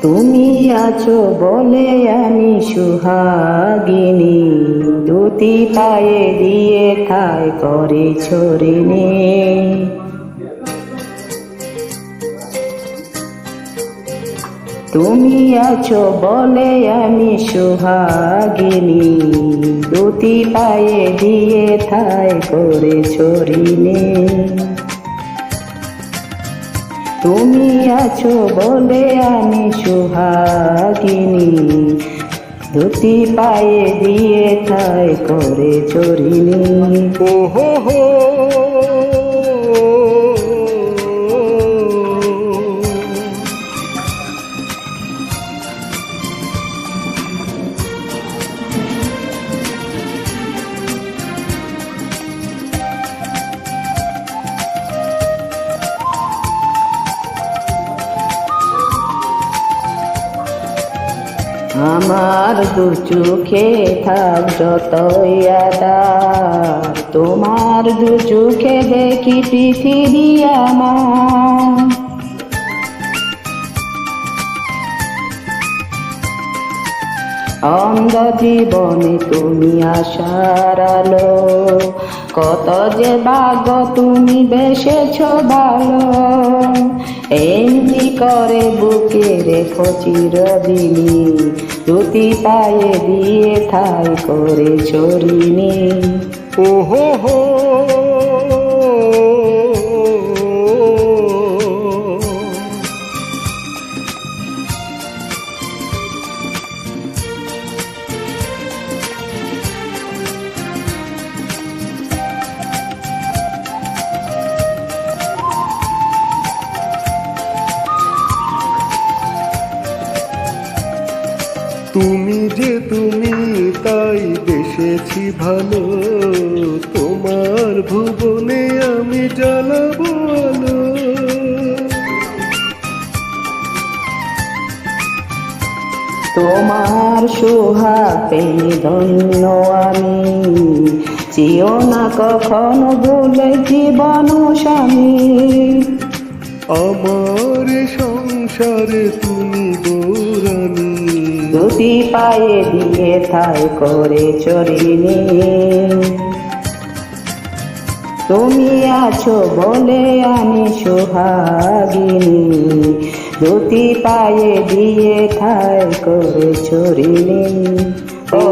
তুমি আছো বলে আমি সুহাগিনী, দুটি পায়ে দিয়ে ঠাই করে ছড়িনি। তুমি আছো বলে আমি সুহাগিনী, দুটি পায়ে দিয়ে ঠাই করে ছড়িনি। তুমি আছো বলে আমি সুহাগিনী, দুটি পায়ে দিয়ে ঠাই করে ছড়িনি। ও হো হো আমার দু চোখে থাক যতই আধার, তোমার দু চোখে দেখি পৃথিবী আমার। অন্ধ জীবনে তুমি আশার আলো, কত যে ভাগ্য তুমি বেসেছ ভালো। এমনি করে বুকে রেখো চিরদিনই, দুটি পায়ে দিয়ে ঠাই করে ছড়িনি। ও হো হো তুমি যে তুমি তাই বেসেছি ভালো, তোমার ভুবনে আমি জ্বালাবো আলো। তোমার সোহাগ পেয়ে ধন্য আমি, চেয়েও না কখনো ভুলে জীবন স্বামী। আমার সংসারে তুমি গৌরানী, দুটি পায়ে দিয়ে ঠাই করে ছড়িনি। তুমি আছো বলে আমি সোহাগিনী, দুটি পায়ে দিয়ে ঠাই করে ছড়িনি। ও